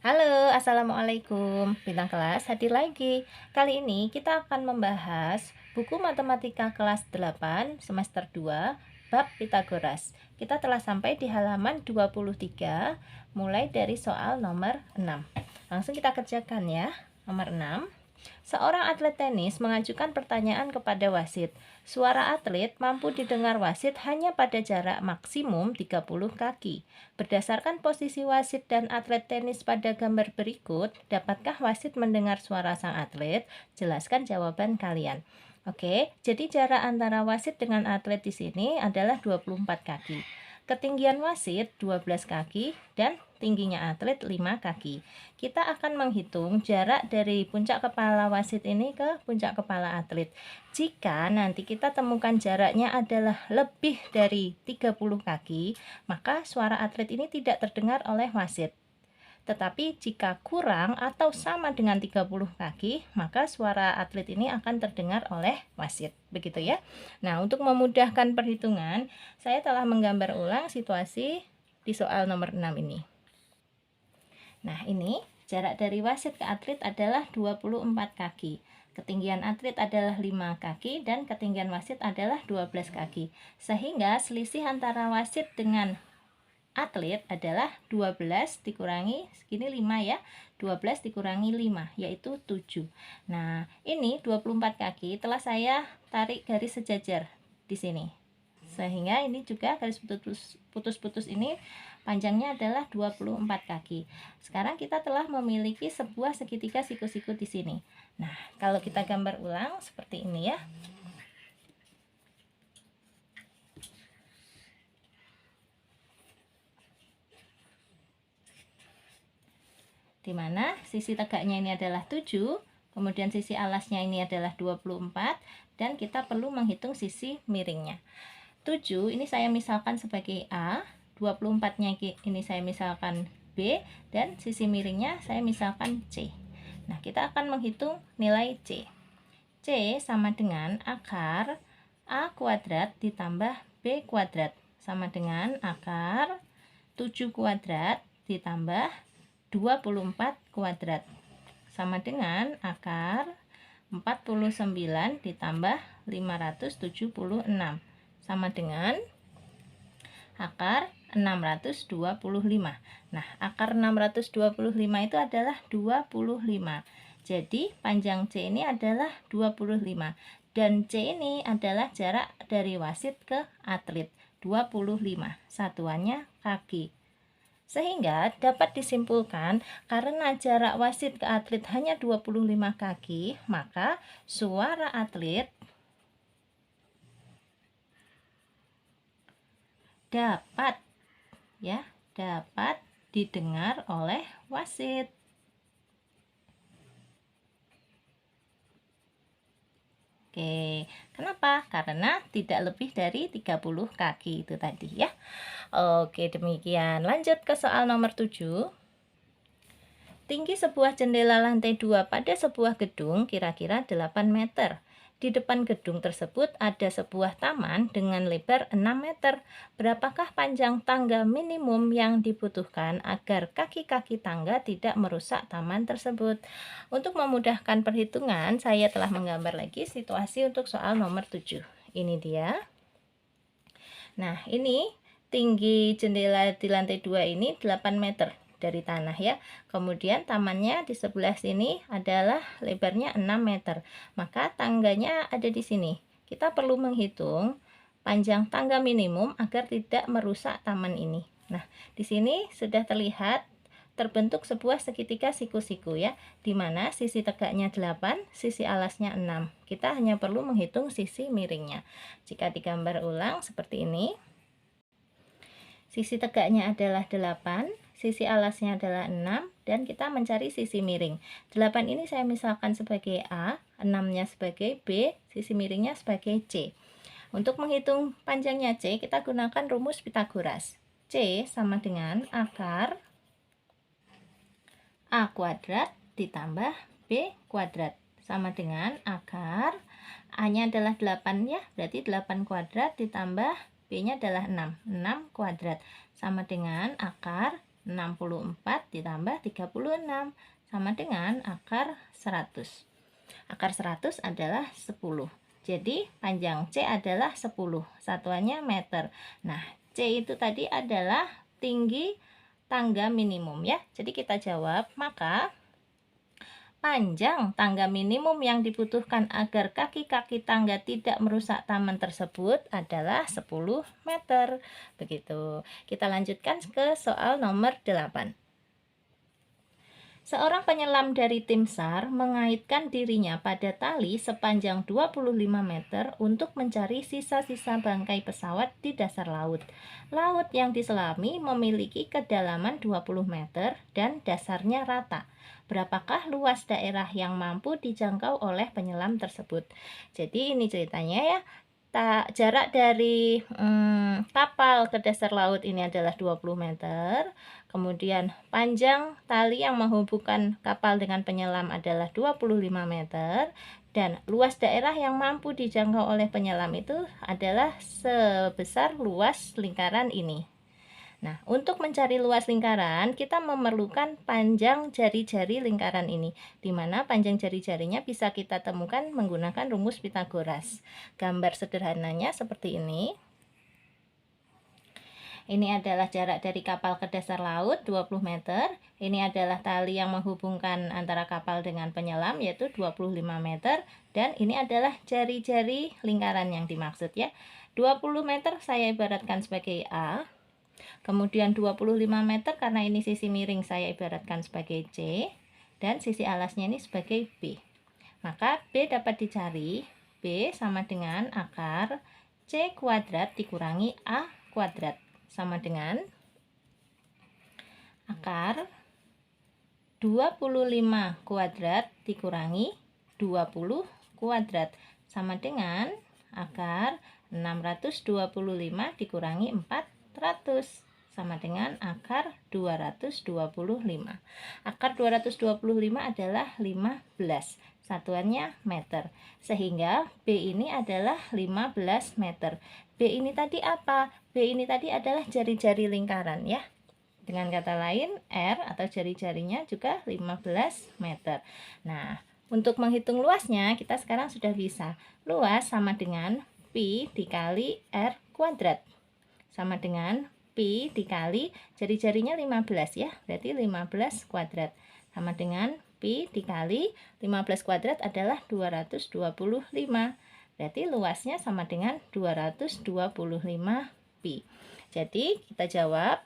Halo, Assalamualaikum. Bintang kelas hadir lagi. Kali ini kita akan membahas buku matematika kelas 8 semester 2 bab Pitagoras. Kita telah sampai di halaman 23 mulai dari soal nomor 6. Langsung kita kerjakan ya. Nomor 6. Seorang atlet tenis mengajukan pertanyaan kepada wasit. Suara atlet mampu didengar wasit hanya pada jarak maksimum 30 kaki. Berdasarkan posisi wasit dan atlet tenis pada gambar berikut, dapatkah wasit mendengar suara sang atlet? Jelaskan jawaban kalian. Oke, jadi jarak antara wasit dengan atlet di sini adalah 24 kaki. Ketinggian wasit 12 kaki dan tingginya atlet 5 kaki. Kita akan menghitung jarak dari puncak kepala wasit ini ke puncak kepala atlet. Jika nanti kita temukan jaraknya adalah lebih dari 30 kaki, maka suara atlet ini tidak terdengar oleh wasit. Tetapi jika kurang atau sama dengan 30 kaki, maka suara atlet ini akan terdengar oleh wasit. Begitu ya. Nah, untuk memudahkan perhitungan, saya telah menggambar ulang situasi di soal nomor 6 ini. Nah, ini jarak dari wasit ke atlet adalah 24 kaki. Ketinggian atlet adalah 5 kaki dan ketinggian wasit adalah 12 kaki. Sehingga selisih antara wasit dengan atlet adalah 12 dikurangi segini 5 ya. 12 dikurangi 5 yaitu 7. Nah, ini 24 kaki telah saya tarik garis sejajar di sini. Sehingga ini juga garis putus-putus ini panjangnya adalah 24 kaki. Sekarang kita telah memiliki sebuah segitiga siku-siku di sini. Nah, kalau kita gambar ulang seperti ini ya. Di mana sisi tegaknya ini adalah 7, kemudian sisi alasnya ini adalah 24, dan kita perlu menghitung sisi miringnya. 7 ini saya misalkan sebagai A, 24-nya ini saya misalkan B, dan sisi miringnya saya misalkan C. Nah, kita akan menghitung nilai C. C sama dengan akar A kuadrat ditambah B kuadrat sama dengan akar 7 kuadrat ditambah 24 kuadrat sama dengan akar 49 ditambah 576 sama dengan akar 625. Nah, akar 625 itu adalah 25. Jadi, panjang C ini adalah 25. Dan C ini adalah jarak dari wasit ke atlet, 25. Satuannya kaki. Sehingga dapat disimpulkan karena jarak wasit ke atlet hanya 25 kaki, maka suara atlet dapat didengar oleh wasit. Oke, kenapa? Karena tidak lebih dari 30 kaki itu tadi ya. Oke, demikian. Lanjut ke soal nomor 7. Tinggi sebuah jendela lantai 2 pada sebuah gedung kira-kira 8 meter. Di depan gedung tersebut ada sebuah taman dengan lebar 6 meter. Berapakah panjang tangga minimum yang dibutuhkan agar kaki-kaki tangga tidak merusak taman tersebut? Untuk memudahkan perhitungan, saya telah menggambar lagi situasi untuk soal nomor 7. Ini dia. Nah, ini tinggi jendela di lantai 2 ini 8 meter dari tanah ya. Kemudian tamannya di sebelah sini adalah lebarnya 6 meter. Maka tangganya ada di sini. Kita perlu menghitung panjang tangga minimum agar tidak merusak taman ini. Nah, di sini sudah terlihat terbentuk sebuah segitiga siku-siku ya, di mana sisi tegaknya 8, sisi alasnya 6. Kita hanya perlu menghitung sisi miringnya. Jika digambar ulang seperti ini. Sisi tegaknya adalah 8, sisi alasnya adalah 6, dan kita mencari sisi miring. 8 ini saya misalkan sebagai A, 6-nya sebagai B, sisi miringnya sebagai C. Untuk menghitung panjangnya C, kita gunakan rumus Pitagoras. C sama dengan akar A kuadrat ditambah B kuadrat sama dengan akar A-nya adalah 8 ya, berarti 8 kuadrat ditambah B-nya adalah 6 kuadrat sama dengan akar 64 ditambah 36 sama dengan akar 100. Akar 100 adalah 10. Jadi panjang C adalah 10. Satuannya meter. Nah, C itu tadi adalah tinggi tangga minimum ya. Jadi kita jawab, maka panjang tangga minimum yang dibutuhkan agar kaki-kaki tangga tidak merusak taman tersebut adalah 10 meter. Begitu. Kita lanjutkan ke soal nomor 8. Seorang penyelam dari tim SAR mengaitkan dirinya pada tali sepanjang 25 meter untuk mencari sisa-sisa bangkai pesawat di dasar laut. Laut yang diselami memiliki kedalaman 20 meter dan dasarnya rata. Berapakah luas daerah yang mampu dijangkau oleh penyelam tersebut? Jadi ini ceritanya ya. Jarak dari kapal ke dasar laut ini adalah 20 meter. Kemudian panjang tali yang menghubungkan kapal dengan penyelam adalah 25 meter. Dan luas daerah yang mampu dijangkau oleh penyelam itu adalah sebesar luas lingkaran ini. Nah, untuk mencari luas lingkaran, kita memerlukan panjang jari-jari lingkaran ini, di mana panjang jari-jarinya bisa kita temukan menggunakan rumus Pythagoras. Gambar sederhananya seperti ini. Ini adalah jarak dari kapal ke dasar laut 20 meter. Ini adalah tali yang menghubungkan antara kapal dengan penyelam yaitu 25 meter. Dan ini adalah jari-jari lingkaran yang dimaksud ya. 20 meter saya ibaratkan sebagai A. Kemudian 25 meter karena ini sisi miring saya ibaratkan sebagai C. Dan sisi alasnya ini sebagai B. Maka B dapat dicari. B sama dengan akar C kuadrat dikurangi A kuadrat. Sama dengan akar 25 kuadrat dikurangi 20 kuadrat. Sama dengan akar 625 dikurangi 400. Sama dengan akar 225. Akar 225 adalah 15. Satuannya meter. Sehingga B ini adalah 15 meter. B ini tadi apa? B ini tadi adalah jari-jari lingkaran ya. Dengan kata lain, R atau jari-jarinya juga 15 meter. Nah, untuk menghitung luasnya, kita sekarang sudah bisa. Luas sama dengan Pi dikali R kuadrat. Sama dengan Pi dikali jari-jarinya 15 ya. Berarti 15 kuadrat. Sama dengan Pi dikali 15 kuadrat adalah 225. Berarti luasnya sama dengan 225 Pi. Jadi kita jawab,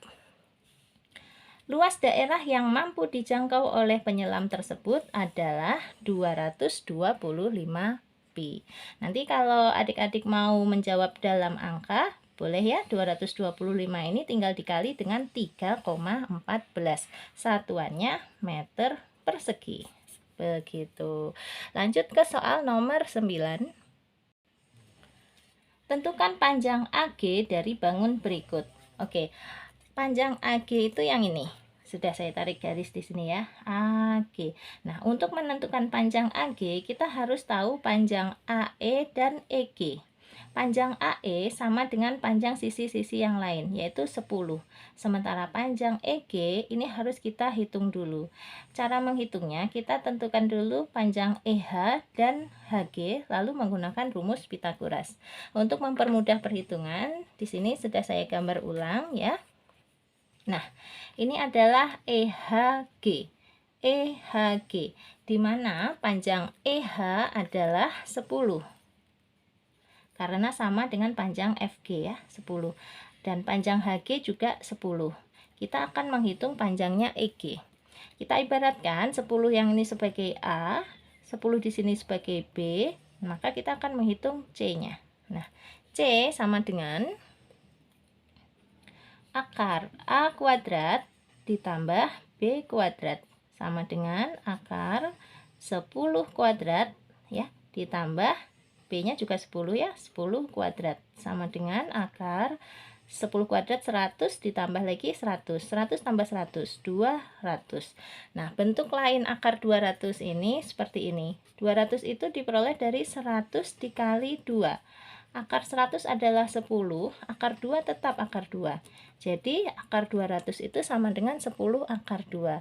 luas daerah yang mampu dijangkau oleh penyelam tersebut adalah 225 Pi. Nanti kalau adik-adik mau menjawab dalam angka, boleh ya, 225 ini tinggal dikali dengan 3,14. Satuannya meter persegi. Begitu. Lanjut ke soal nomor 9. Tentukan panjang AG dari bangun berikut. Oke, panjang AG itu yang ini. Sudah saya tarik garis di sini ya, AG. Nah, untuk menentukan panjang AG, kita harus tahu panjang AE dan EG. Panjang AE sama dengan panjang sisi-sisi yang lain, yaitu 10. Sementara panjang EG ini harus kita hitung dulu. Cara menghitungnya, kita tentukan dulu panjang EH dan HG, lalu menggunakan rumus Pythagoras. Untuk mempermudah perhitungan, di sini sudah saya gambar ulang ya. Nah, ini adalah EHG. EHG, di mana panjang EH adalah 10. Karena sama dengan panjang FG ya, 10. Dan panjang HG juga 10. Kita akan menghitung panjangnya EG. Kita ibaratkan 10 yang ini sebagai A, 10 di sini sebagai B, maka kita akan menghitung C-nya. Nah, C sama dengan akar A kuadrat ditambah B kuadrat sama dengan akar 10 kuadrat ya, ditambah B-nya juga 10 ya, 10 kuadrat sama dengan akar 10 kuadrat 100 ditambah lagi 100. 100 tambah 100, 200. Nah, bentuk lain akar 200 ini seperti ini. 200 itu diperoleh dari 100 dikali 2. Akar 100 adalah 10, akar 2 tetap akar 2. Jadi akar 200 itu sama dengan 10 akar 2.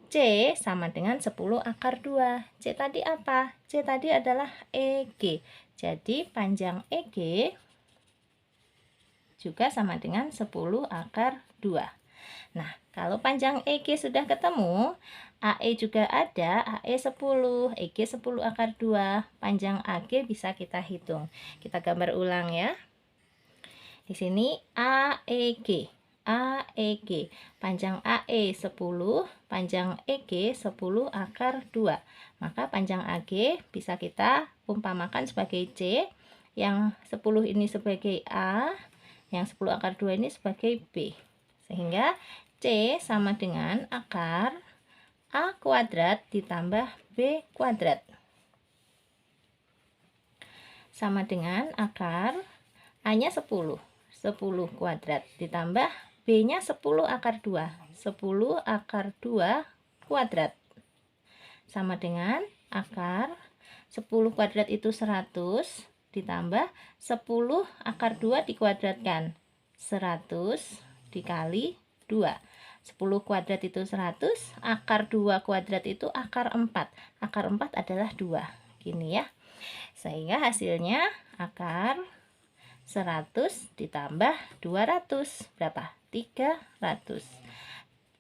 C sama dengan 10 akar 2. C tadi apa? C tadi adalah EG. Jadi panjang EG juga sama dengan 10 akar 2. Nah, kalau panjang EG sudah ketemu, AE juga ada, AE 10, EG 10 akar 2. Panjang AG bisa kita hitung. Kita gambar ulang ya. Di sini AEG. AEG. Panjang AE 10, panjang EG 10 akar 2. Maka panjang AG bisa kita umpamakan sebagai C, yang 10 ini sebagai A, yang 10 akar 2 ini sebagai B. Sehingga C sama dengan akar A kuadrat ditambah B kuadrat. Sama dengan akar A-nya 10. 10 kuadrat ditambah B-nya 10 akar 2. 10 akar 2 kuadrat. Sama dengan akar 10 kuadrat itu 100 ditambah 10 akar 2 dikuadratkan. 100 dikali 2. 10 kuadrat itu 100, akar 2 kuadrat itu akar 4. Akar 4 adalah 2. Gini ya. Sehingga hasilnya akar 100 ditambah 200. Berapa? 300.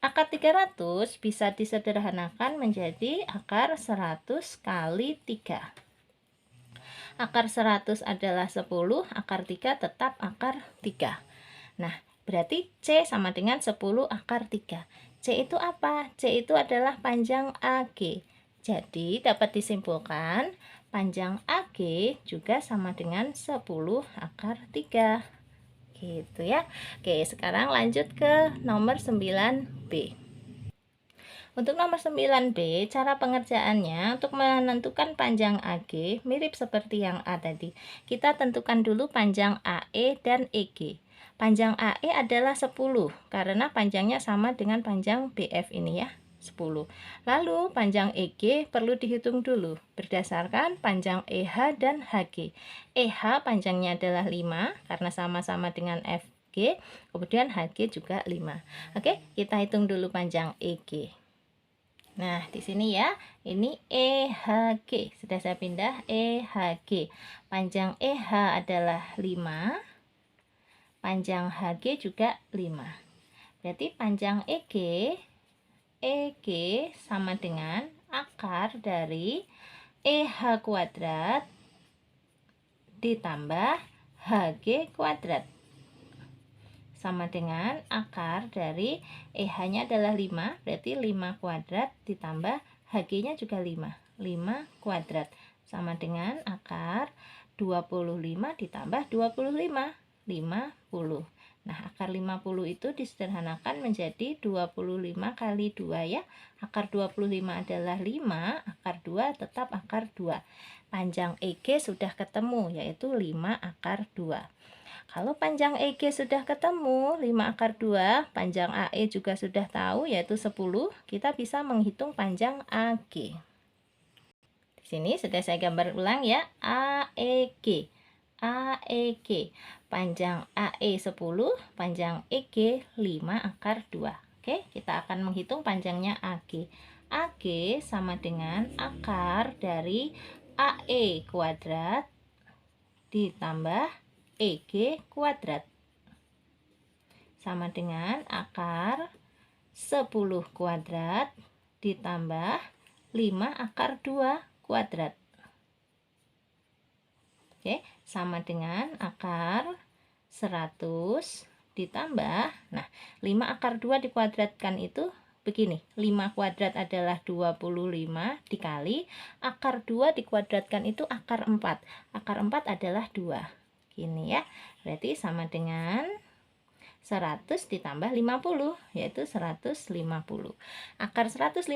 Akar 300 bisa disederhanakan menjadi akar 100 kali 3. Akar 100 adalah 10, akar 3 tetap akar 3. Nah, berarti C sama dengan 10 akar 3. C itu apa? C itu adalah panjang AG. Jadi, dapat disimpulkan panjang AG juga sama dengan 10 akar 3. Gitu ya. Oke, sekarang lanjut ke nomor 9B. Untuk nomor 9B, cara pengerjaannya untuk menentukan panjang AG mirip seperti yang A tadi. Kita tentukan dulu panjang AE dan EG. Panjang AE adalah 10 karena panjangnya sama dengan panjang BF ini ya, 10. Lalu panjang EG perlu dihitung dulu berdasarkan panjang EH dan HG. EH panjangnya adalah 5 karena sama-sama dengan FG, kemudian HG juga 5. Oke, kita hitung dulu panjang EG. Nah, di sini ya, ini EHG. Sudah saya pindah EHG. Panjang EH adalah 5. Panjang HG juga 5. Berarti panjang EG sama dengan akar dari EH kuadrat ditambah HG kuadrat. Sama dengan akar dari EH-nya adalah 5, berarti 5 kuadrat ditambah HG-nya juga 5. 5 kuadrat sama dengan akar 25 ditambah 25. 50. Nah, akar 50 itu disederhanakan menjadi 25 kali 2 ya. Akar 25 adalah 5, akar 2 tetap akar 2. Panjang EG sudah ketemu, yaitu 5 akar 2. Kalau panjang EG sudah ketemu, 5 akar 2, panjang AE juga sudah tahu, yaitu 10, kita bisa menghitung panjang AG. Di sini sudah saya gambar ulang ya, AEG. AEG. Panjang AE 10, panjang EG 5 akar 2. Oke, kita akan menghitung panjangnya AG. AG sama dengan akar dari AE kuadrat ditambah EG kuadrat. Sama dengan akar 10 kuadrat ditambah 5 akar 2 kuadrat. Oke, sama dengan akar 100 ditambah, nah 5 akar 2 dikuadratkan itu begini, 5 kuadrat adalah 25 dikali akar 2 dikuadratkan itu akar 4. Akar 4 adalah 2. Gini ya, berarti sama dengan 100 ditambah 50, yaitu 150. Akar 150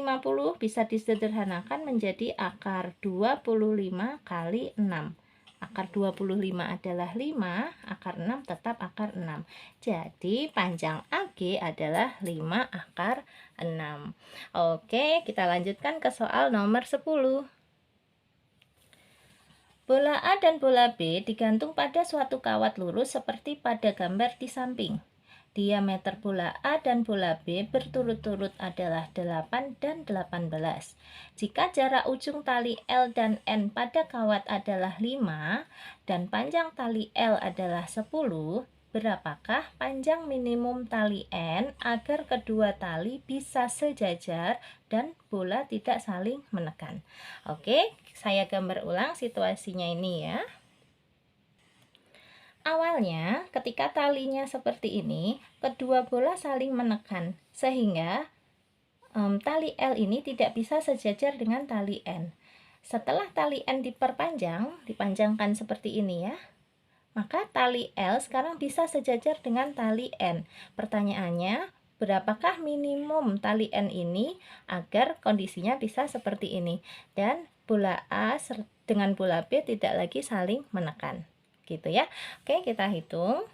bisa disederhanakan menjadi akar 25 kali 6. Akar 25 adalah 5, akar 6 tetap akar 6. Jadi panjang AG adalah 5 akar 6. Oke, kita lanjutkan ke soal nomor 10. Bola A dan bola B digantung pada suatu kawat lurus seperti pada gambar di samping. Diameter bola A dan bola B berturut-turut adalah 8 dan 18. Jika jarak ujung tali L dan N pada kawat adalah 5 dan panjang tali L adalah 10, berapakah panjang minimum tali N agar kedua tali bisa sejajar dan bola tidak saling menekan? Oke, saya gambar ulang situasinya ini ya. Awalnya, ketika talinya seperti ini, kedua bola saling menekan, sehingga tali L ini tidak bisa sejajar dengan tali N. Setelah tali N dipanjangkan seperti ini ya, maka tali L sekarang bisa sejajar dengan tali N. Pertanyaannya, berapakah minimum tali N ini agar kondisinya bisa seperti ini? Dan bola A dengan bola B tidak lagi saling menekan. Gitu ya. Oke, kita hitung.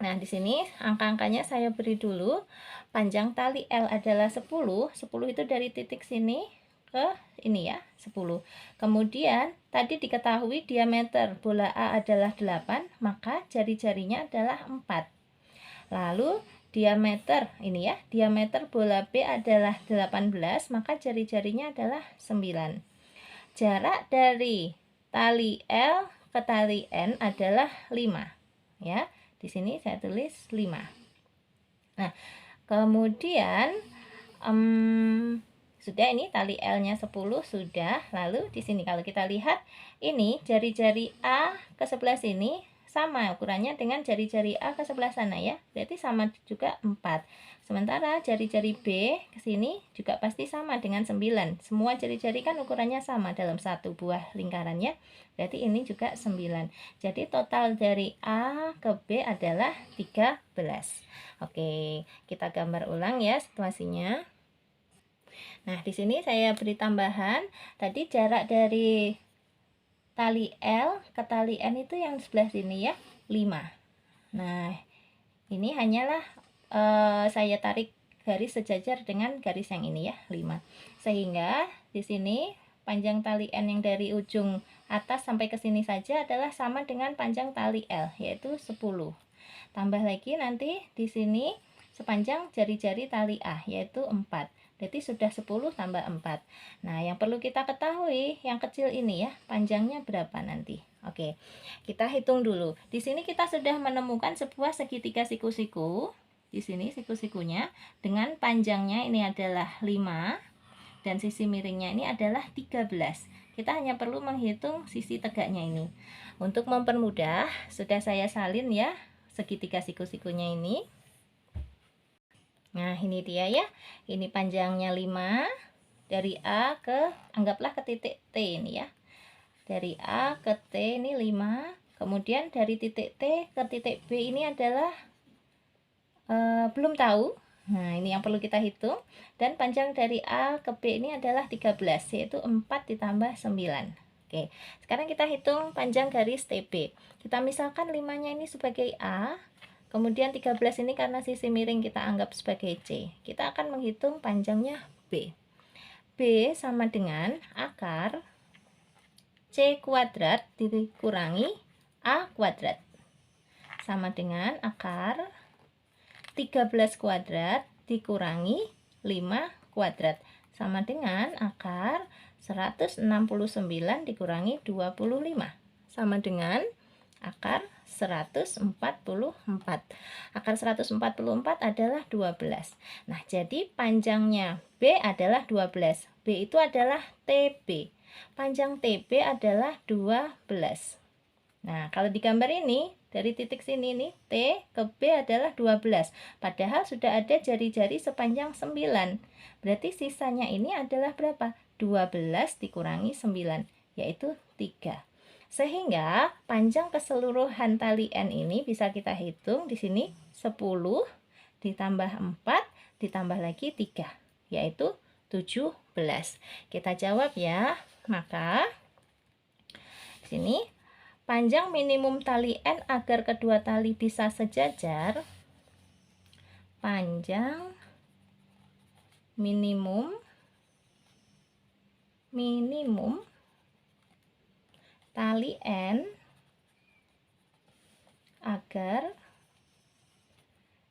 Nah, di sini angka-angkanya saya beri dulu. Panjang tali L adalah 10. 10 itu dari titik sini ke ini ya, 10. Kemudian tadi diketahui diameter bola A adalah 8, maka jari-jarinya adalah 4. Lalu diameter ini ya, diameter bola B adalah 18, maka jari-jarinya adalah 9. Jarak dari tali L ke tali N adalah 5. Ya, di sini saya tulis 5. Nah, kemudian sudah ini tali L-nya 10 sudah. Lalu di sini kalau kita lihat ini jari-jari A ke sebelah sini sama ukurannya dengan jari-jari A ke sebelah sana ya. Berarti sama juga 4. Sementara jari-jari B ke sini juga pasti sama dengan 9. Semua jari-jari kan ukurannya sama dalam satu buah lingkaran ya. Berarti ini juga 9. Jadi total dari A ke B adalah 13. Oke, kita gambar ulang ya situasinya. Nah, di sini saya beri tambahan. Tadi jarak dari tali L ke tali N itu yang sebelah sini ya, 5. Nah, ini hanyalah saya tarik garis sejajar dengan garis yang ini ya, 5. Sehingga di sini panjang tali N yang dari ujung atas sampai ke sini saja adalah sama dengan panjang tali L, yaitu 10. Tambah lagi nanti di sini sepanjang jari-jari tali A, yaitu 4. Berarti sudah 10 tambah 4. Nah, yang perlu kita ketahui, yang kecil ini ya, panjangnya berapa nanti? Oke, kita hitung dulu. Di sini kita sudah menemukan sebuah segitiga siku-siku. Di sini siku-sikunya dengan panjangnya ini adalah 5 dan sisi miringnya ini adalah 13. Kita hanya perlu menghitung sisi tegaknya ini. Untuk mempermudah, sudah saya salin ya segitiga siku-sikunya ini. Nah, ini dia ya. Ini panjangnya 5 dari A ke anggaplah ke titik T ini ya. Dari A ke T ini 5. Kemudian dari titik T ke titik B ini adalah belum tahu. Nah, ini yang perlu kita hitung. Dan panjang dari A ke B ini adalah 13, yaitu 4 ditambah 9. Oke, sekarang kita hitung panjang garis TB. Kita misalkan 5-nya ini sebagai A. Kemudian 13 ini karena sisi miring kita anggap sebagai C. Kita akan menghitung panjangnya B. B sama dengan akar C kuadrat dikurangi A kuadrat. Sama dengan akar 13 kuadrat dikurangi 5 kuadrat. Sama dengan akar 169 dikurangi 25. Sama dengan akar 144. Akar 144 adalah 12. Nah, jadi panjangnya B adalah 12. B itu adalah TB. Panjang TB adalah 12. Nah, kalau di gambar ini, dari titik sini nih, T ke B adalah 12. Padahal sudah ada jari-jari sepanjang 9. Berarti sisanya ini adalah berapa? 12 dikurangi 9, yaitu 3. Sehingga panjang keseluruhan tali N ini bisa kita hitung di sini 10 ditambah 4 ditambah lagi 3, yaitu 17. Kita jawab ya. Maka di sini panjang minimum tali N agar kedua tali bisa sejajar. Panjang minimum tali N agar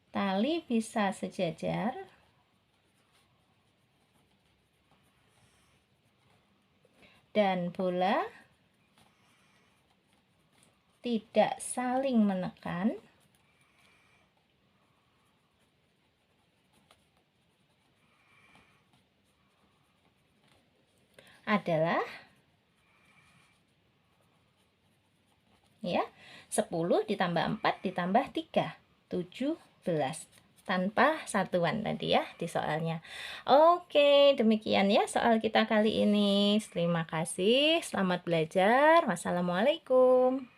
tali bisa sejajar dan bola tidak saling menekan adalah ya 10 ditambah 4 ditambah 3 17 tanpa satuan tadi ya di soalnya. Oke, demikian ya soal kita kali ini. Terima kasih, selamat belajar. Wassalamualaikum.